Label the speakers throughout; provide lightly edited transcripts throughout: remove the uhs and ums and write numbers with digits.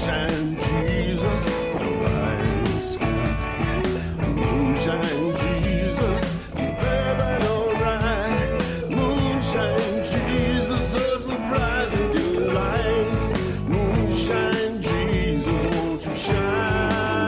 Speaker 1: Moonshine Jesus, behind the sky. Moonshine Jesus, baby, alright. Moonshine Jesus, a surprising delight. Moonshine Jesus, won't you shine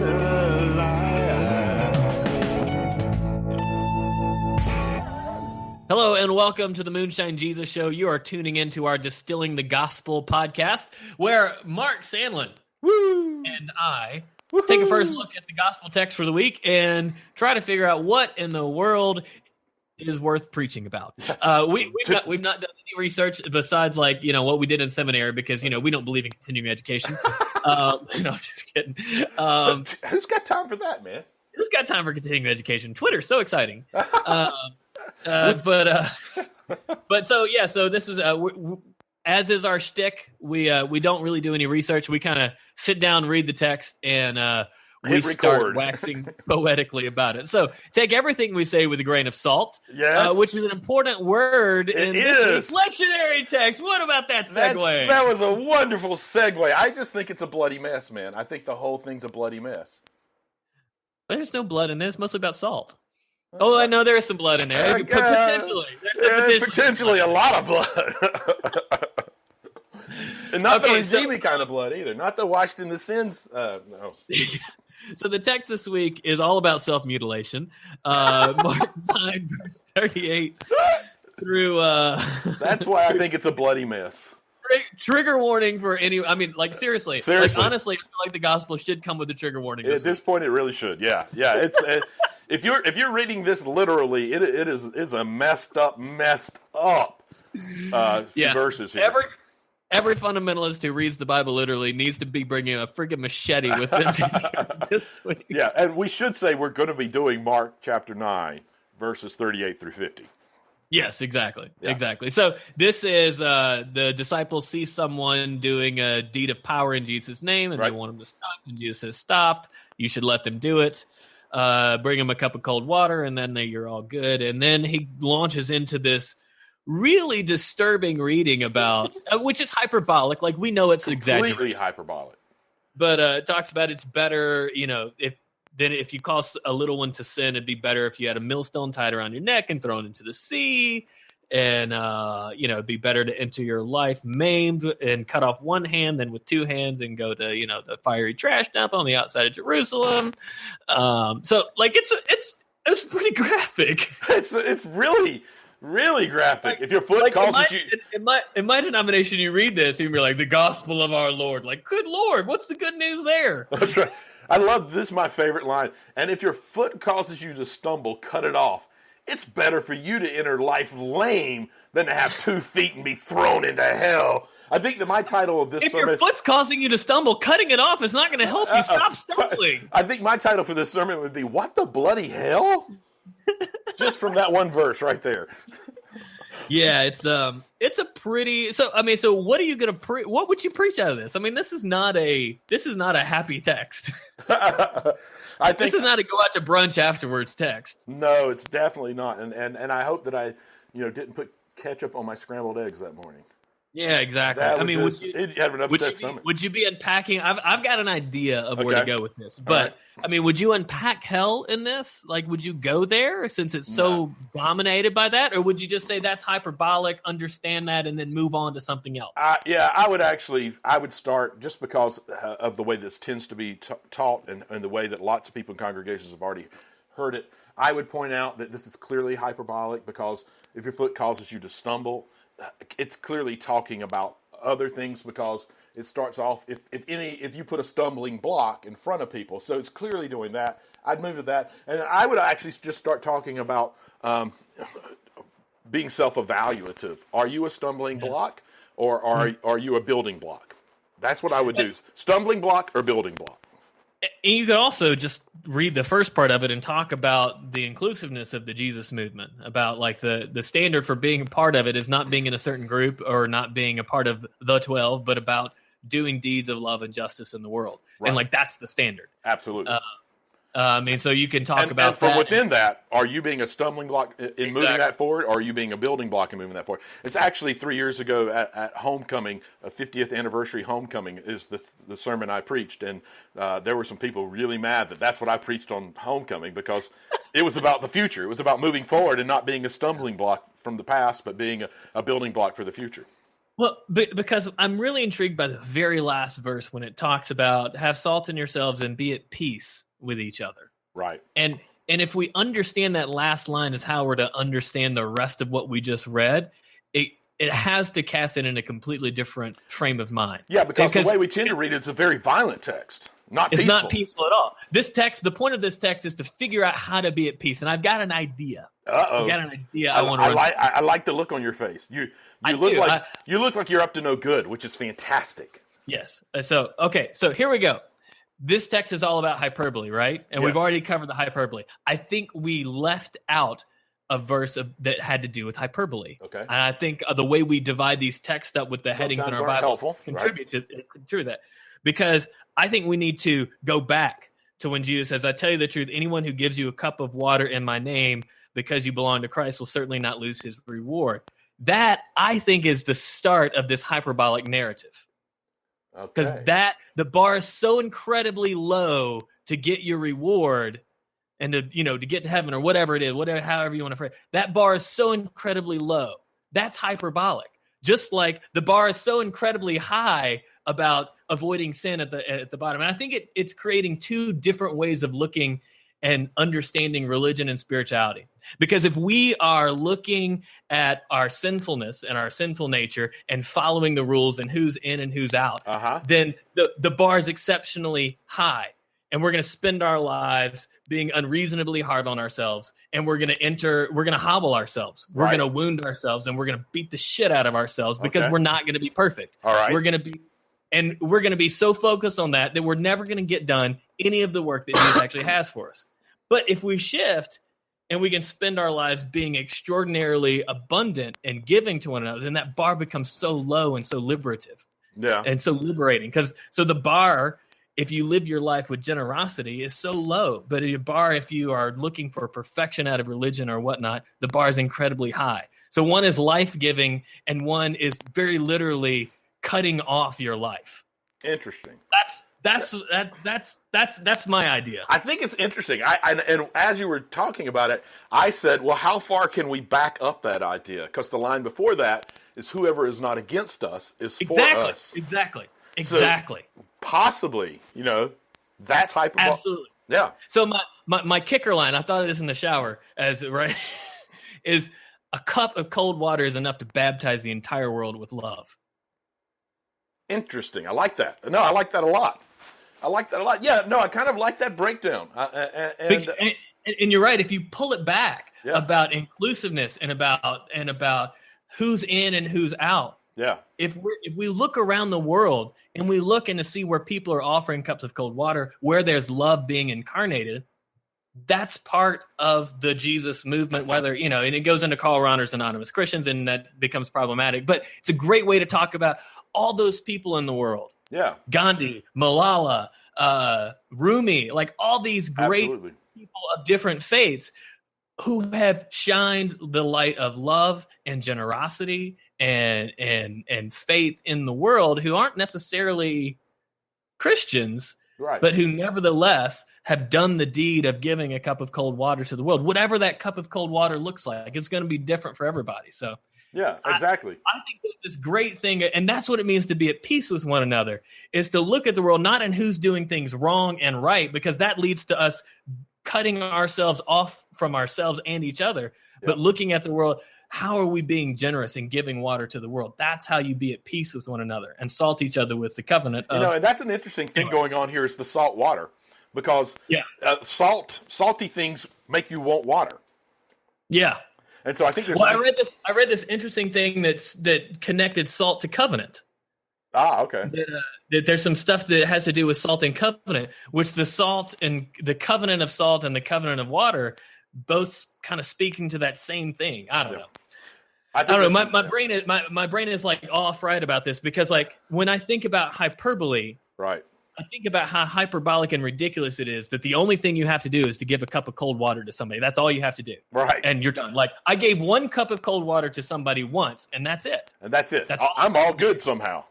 Speaker 1: a light?
Speaker 2: Hello and welcome to the Moonshine Jesus Show. You are tuning into our Distilling the Gospel podcast, where Mark Sandlin and I take a first look at the gospel text for the week and try to figure out what in the world is worth preaching about. We've not done any research besides what we did in seminary because we don't believe in continuing education. No, I'm just kidding.
Speaker 3: Who's got time for that, man?
Speaker 2: Who's got time for continuing education? Twitter's so exciting. So this is as is our shtick. We don't really do any research. We kind of sit down, read the text, and we start waxing poetically about it. So take everything we say with a grain of salt.
Speaker 3: Yes,
Speaker 2: which is an important word in this week's lectionary text. What about that segue?
Speaker 3: That was a wonderful segue. I just think it's a bloody mess, man. I think the whole thing's a bloody mess.
Speaker 2: There's no blood in there. It's mostly about salt. Oh, I know there is some blood in there. Potentially
Speaker 3: a lot of blood. And not the redeeming kind of blood either. Not the washed in the sins. No.
Speaker 2: So the text this week is all about self-mutilation. Mark 9, verse 38 through...
Speaker 3: That's why I think it's a bloody mess.
Speaker 2: Trigger warning for any... seriously. Honestly, I feel like the gospel should come with a trigger warning.
Speaker 3: At this point, it really should. Yeah. It's... If you're reading this literally, it's a messed up verses here.
Speaker 2: Every fundamentalist who reads the Bible literally needs to be bringing a freaking machete with them this week.
Speaker 3: Yeah, and we should say we're going to be doing Mark chapter 9, verses 38 through 50.
Speaker 2: Yes, exactly.
Speaker 3: Yeah.
Speaker 2: Exactly. So this is the disciples see someone doing a deed of power in Jesus' name, and they want him to stop, and Jesus says, stop, you should let them do it. Bring him a cup of cold water, and then you're all good. And then he launches into this really disturbing reading about, which is hyperbolic. Like, we know it's exaggerated.
Speaker 3: Completely hyperbolic.
Speaker 2: But it talks about it's better, if you cause a little one to sin, it'd be better if you had a millstone tied around your neck and thrown into the sea. And, it'd be better to enter your life maimed and cut off one hand than with two hands and go to, the fiery trash dump on the outside of Jerusalem. It's pretty graphic.
Speaker 3: It's really, really graphic. If your foot causes you...
Speaker 2: In my denomination, you read this and you're like, the gospel of our Lord. Like, good Lord, what's the good news there?
Speaker 3: That's right. I love this, my favorite line. And if your foot causes you to stumble, cut it off. It's better for you to enter life lame than to have 2 feet and be thrown into hell. I think that my title of this sermon...
Speaker 2: If your foot's causing you to stumble, cutting it off is not going to help you stop stumbling.
Speaker 3: I think my title for this sermon would be, What the Bloody Hell? Just from that one verse right there.
Speaker 2: Yeah, it's a pretty... So what are you going to what would you preach out of this? I mean, this is not a happy text.
Speaker 3: I think
Speaker 2: this is not a go out to brunch afterwards text.
Speaker 3: No, it's definitely not. And I hope that I, didn't put ketchup on my scrambled eggs that morning.
Speaker 2: Yeah, exactly. Would you be unpacking? I've got an idea of where to go with this, but right. Would you unpack hell in this? Like, would you go there since it's so dominated by that, or would you just say that's hyperbolic, understand that, and then move on to something else?
Speaker 3: I would start just because of the way this tends to be taught and the way that lots of people in congregations have already heard it. I would point out that this is clearly hyperbolic because if your foot causes you to stumble, it's clearly talking about other things because it starts off if you put a stumbling block in front of people, so it's clearly doing that. I'd move to that, and I would actually just start talking about being self-evaluative. Are you a stumbling block, or are you a building block? That's what I would do: stumbling block or building block.
Speaker 2: And you could also just read the first part of it and talk about the inclusiveness of the Jesus movement, about like the standard for being a part of it is not being in a certain group or not being a part of the 12, but about doing deeds of love and justice in the world. Right. And like, that's the standard.
Speaker 3: Absolutely.
Speaker 2: And so you can talk about
Speaker 3: and from
Speaker 2: that.
Speaker 3: within that, are you being a stumbling block in moving that forward, or are you being a building block in moving that forward? It's actually 3 years ago at Homecoming, a 50th anniversary Homecoming is the sermon I preached, and there were some people really mad that that's what I preached on Homecoming, because it was about the future. It was about moving forward and not being a stumbling block from the past, but being a building block for the future.
Speaker 2: Well, because I'm really intrigued by the very last verse when it talks about have salt in yourselves and be at peace with each other.
Speaker 3: Right.
Speaker 2: And if we understand that last line is how we're to understand the rest of what we just read, it has to cast it in a completely different frame of mind.
Speaker 3: Yeah, because the way we tend to read it is a very violent text.
Speaker 2: It's not peaceful at all. This text, the point of this text is to figure out how to be at peace. And I've got an idea.
Speaker 3: Uh-oh.
Speaker 2: I've got an idea I want
Speaker 3: to
Speaker 2: to
Speaker 3: I like the look on your face. You look like you're up to no good, which is fantastic.
Speaker 2: Yes. So here we go. This text is all about hyperbole, right? And we've already covered the hyperbole. I think we left out a verse that had to do with hyperbole.
Speaker 3: Okay.
Speaker 2: And I think the way we divide these texts up with the headings in our Bibles contribute to that. Because I think we need to go back to when Jesus says, I tell you the truth, anyone who gives you a cup of water in my name because you belong to Christ will certainly not lose his reward. That, I think, is the start of this hyperbolic narrative. Because the bar is so incredibly low to get your reward and to get to heaven or whatever it is, however you want to phrase it. That bar is so incredibly low. That's hyperbolic. Just like the bar is so incredibly high about avoiding sin at the bottom. And I think it's creating two different ways of looking and understanding religion and spirituality. Because if we are looking at our sinfulness and our sinful nature and following the rules and who's in and who's out, then the bar is exceptionally high. And we're going to spend our lives being unreasonably hard on ourselves. And we're going to hobble ourselves. We're going to wound ourselves, and we're going to beat the shit out of ourselves because we're not going to be perfect.
Speaker 3: All right.
Speaker 2: We're going to be so focused on that we're never going to get done any of the work that Jesus actually has for us. But if we shift and we can spend our lives being extraordinarily abundant and giving to one another, then that bar becomes so low and so liberative.
Speaker 3: Yeah.
Speaker 2: And so liberating. So the bar, if you live your life with generosity, is so low. But a bar, if you are looking for perfection out of religion or whatnot, the bar is incredibly high. So one is life-giving and one is very literally cutting off your life.
Speaker 3: Interesting.
Speaker 2: That's my idea.
Speaker 3: I think it's interesting. And as you were talking about it, I said, well, how far can we back up that idea? Because the line before that is whoever is not against us is for us.
Speaker 2: Exactly.
Speaker 3: So possibly, that type of...
Speaker 2: Absolutely.
Speaker 3: Yeah.
Speaker 2: So my kicker line, I thought of this in the shower, is a cup of cold water is enough to baptize the entire world with love.
Speaker 3: Interesting. I like that. No, I like that a lot. Yeah, no, I kind of like that breakdown.
Speaker 2: And you're right. If you pull it back about inclusiveness and about who's in and who's out.
Speaker 3: Yeah.
Speaker 2: If we look around the world and we look and to see where people are offering cups of cold water, where there's love being incarnated, that's part of the Jesus movement, and it goes into Karl Rahner's Anonymous Christians, and that becomes problematic. But it's a great way to talk about all those people in the world.
Speaker 3: Yeah.
Speaker 2: Gandhi, Malala, Rumi, like all these great people of different faiths who have shined the light of love and generosity and faith in the world, who aren't necessarily Christians, but who nevertheless have done the deed of giving a cup of cold water to the world. Whatever that cup of cold water looks like, it's going to be different for everybody. So
Speaker 3: yeah, exactly.
Speaker 2: I think there's this great thing, and that's what it means to be at peace with one another, is to look at the world not in who's doing things wrong and right, because that leads to us cutting ourselves off from ourselves and each other, but looking at the world, how are we being generous and giving water to the world? That's how you be at peace with one another and salt each other with the covenant of...
Speaker 3: and that's an interesting thing going on here is the salt water, because salty things make you want water.
Speaker 2: Yeah.
Speaker 3: And so I think there's...
Speaker 2: Well, I read this interesting thing that connected salt to covenant.
Speaker 3: Ah, okay.
Speaker 2: That there's some stuff that has to do with salt and covenant, which the salt and the covenant of salt and the covenant of water both kind of speaking to that same thing. I don't know. I don't know. My brain is like off right about this, because like when I think about hyperbole,
Speaker 3: right,
Speaker 2: I think about how hyperbolic and ridiculous it is that the only thing you have to do is to give a cup of cold water to somebody. That's all you have to do.
Speaker 3: Right.
Speaker 2: And you're done. Like, I gave 1 cup of cold water to somebody once, and that's it.
Speaker 3: And that's it.
Speaker 2: That's all
Speaker 3: I'm all good somehow.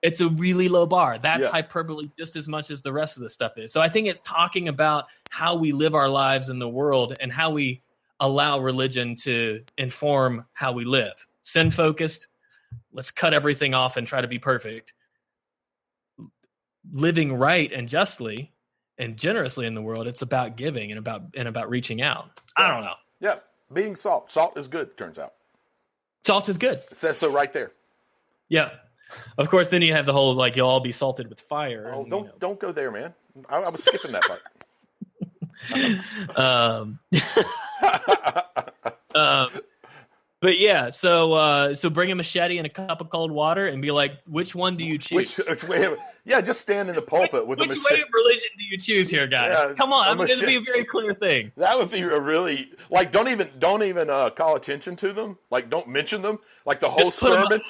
Speaker 2: It's a really low bar. That's
Speaker 3: Yeah.
Speaker 2: hyperbole just as much as the rest of the stuff is. So I think it's talking about how we live our lives in the world and how we allow religion to inform how we live. Sin-focused, let's cut everything off and try to be perfect. Living right and justly and generously in the world, it's about giving and about reaching out. I don't know.
Speaker 3: Yeah, being salt. Salt is good, turns out.
Speaker 2: Salt is good.
Speaker 3: It says so right there.
Speaker 2: Yeah. Of course, then you have the whole, like, you'll all be salted with fire.
Speaker 3: Oh,
Speaker 2: and,
Speaker 3: don't go there, man. I was skipping that part.
Speaker 2: But yeah, so bring a machete and a cup of cold water and be like, which one do you choose?
Speaker 3: Yeah, just stand in the pulpit with a
Speaker 2: Which
Speaker 3: machete.
Speaker 2: way of religion do you choose here, guys?
Speaker 3: Yeah,
Speaker 2: Come on,
Speaker 3: a
Speaker 2: I'm going to
Speaker 3: machete.
Speaker 2: be a very clear thing.
Speaker 3: That would be a really, like, don't even call attention to them. Like, don't mention them. Like the whole
Speaker 2: Just put 'em
Speaker 3: sermon.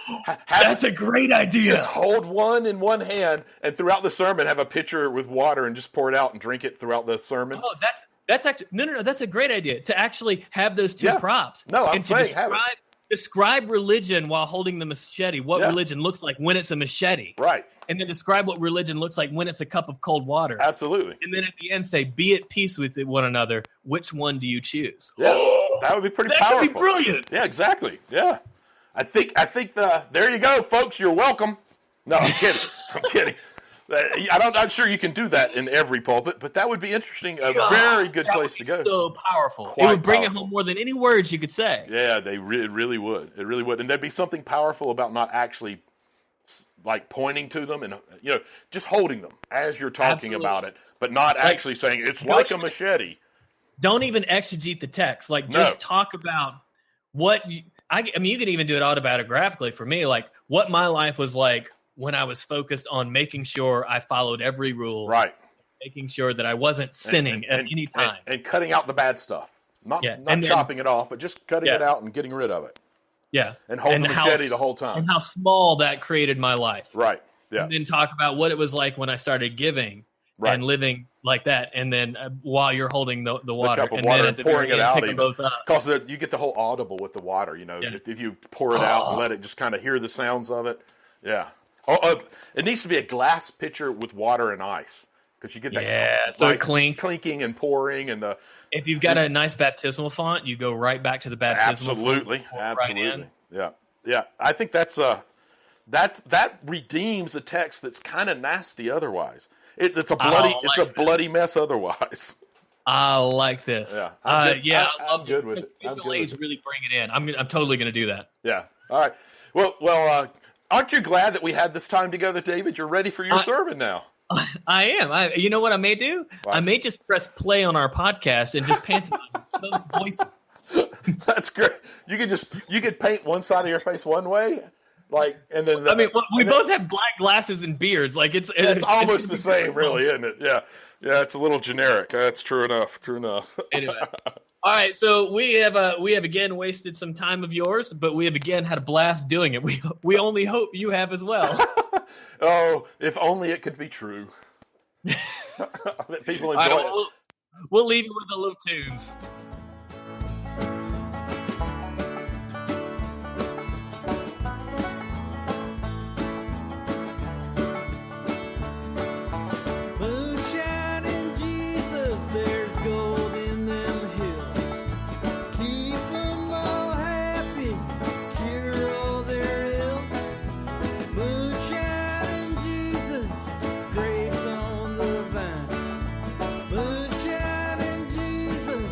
Speaker 2: That's a great idea.
Speaker 3: Just hold one in one hand, and throughout the sermon, have a pitcher with water and just pour it out and drink it throughout the sermon.
Speaker 2: Oh, that's actually no. That's a great idea to actually have those two
Speaker 3: Yeah.
Speaker 2: props.
Speaker 3: No, I'm
Speaker 2: and
Speaker 3: saying
Speaker 2: to
Speaker 3: have it.
Speaker 2: describe religion while holding the machete. What
Speaker 3: Yeah.
Speaker 2: religion looks like when it's a machete,
Speaker 3: Right.
Speaker 2: and then describe what religion looks like when it's a cup of cold water.
Speaker 3: Absolutely.
Speaker 2: And then at the end, say, "Be at peace with one another. Which one do you choose?"
Speaker 3: Yeah, that would be pretty
Speaker 2: That
Speaker 3: powerful.
Speaker 2: could be brilliant.
Speaker 3: Yeah, exactly. Yeah, I think there you go, folks. You're welcome. No, I'm kidding. I'm kidding. I'm not sure you can do that in every pulpit, but that would be interesting. A very good
Speaker 2: That
Speaker 3: place
Speaker 2: would
Speaker 3: to
Speaker 2: be
Speaker 3: go.
Speaker 2: So powerful.
Speaker 3: Quite
Speaker 2: It would bring
Speaker 3: powerful.
Speaker 2: it home more than any words you could say.
Speaker 3: Yeah, it really would. It really would, and there'd be something powerful about not actually like pointing to them and just holding them as you're talking
Speaker 2: Absolutely.
Speaker 3: about it, but not actually saying it's like a machete.
Speaker 2: Don't even exegete the text. Like,
Speaker 3: No.
Speaker 2: just talk about what I mean, you can even do it autobiographically for me, like what my life was like when I was focused on making sure I followed every rule,
Speaker 3: Right.
Speaker 2: making sure that I wasn't sinning at any time.
Speaker 3: and cutting out the bad stuff. Not
Speaker 2: Yeah, and then-
Speaker 3: chopping it off, but just cutting
Speaker 2: Yeah.
Speaker 3: it out and getting rid of it.
Speaker 2: Yeah.
Speaker 3: And holding the
Speaker 2: how-
Speaker 3: machete the whole time.
Speaker 2: And how small that created my life.
Speaker 3: Right. Yeah.
Speaker 2: And then talk about what it was like when I started giving
Speaker 3: Right.
Speaker 2: and living like that. And then while you're holding the
Speaker 3: The
Speaker 2: water,
Speaker 3: cup of
Speaker 2: and
Speaker 3: water
Speaker 2: then
Speaker 3: and
Speaker 2: at the
Speaker 3: pouring
Speaker 2: very
Speaker 3: it
Speaker 2: end,
Speaker 3: out
Speaker 2: pick them both up.
Speaker 3: because you get the whole audible with the water.
Speaker 2: Yeah.
Speaker 3: If you pour it out and let it just kind of hear the sounds of it. Yeah. It needs to be a glass pitcher with water and ice because you get that
Speaker 2: so
Speaker 3: nice
Speaker 2: clinking
Speaker 3: and pouring and the
Speaker 2: If you've got a nice baptismal font, you go right back to the baptismal
Speaker 3: absolutely,
Speaker 2: font. Pour it right in.
Speaker 3: absolutely, yeah. I think that redeems a text that's kind of nasty otherwise. It's a bloody mess otherwise.
Speaker 2: I like this.
Speaker 3: Yeah,
Speaker 2: I
Speaker 3: I'm
Speaker 2: love
Speaker 3: good with it.
Speaker 2: Visual
Speaker 3: I'm good with
Speaker 2: aids
Speaker 3: it.
Speaker 2: really bring it in. I'm totally going to do that.
Speaker 3: Yeah. All right. Well. Aren't you glad that we had this time together, David? You're ready for your sermon now.
Speaker 2: I am. You know what I may do?
Speaker 3: What?
Speaker 2: I may just press play on our podcast and just pantomime those voices.
Speaker 3: That's great. You could paint one side of your face one way, and then
Speaker 2: We both have black glasses and beards. Like it's
Speaker 3: almost the same, really, isn't it? Yeah. Yeah, it's a little generic. That's true enough.
Speaker 2: Anyway. All right, so we have again wasted some time of yours, but we have again had a blast doing it. We only hope you have as well.
Speaker 3: Oh, if only it could be true. That people enjoy it.
Speaker 2: We'll leave you with the little tunes.
Speaker 4: Moonshine and Jesus, there's gold in them hills. Keep 'em all happy, cure all their ills. Moonshine and Jesus, grapes on the vine. Moonshine and Jesus,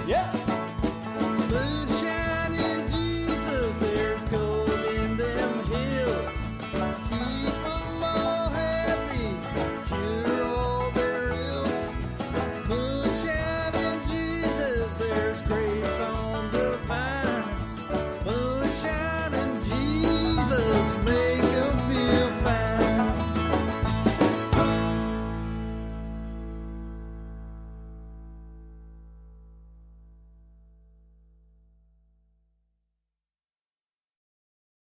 Speaker 5: Yeah.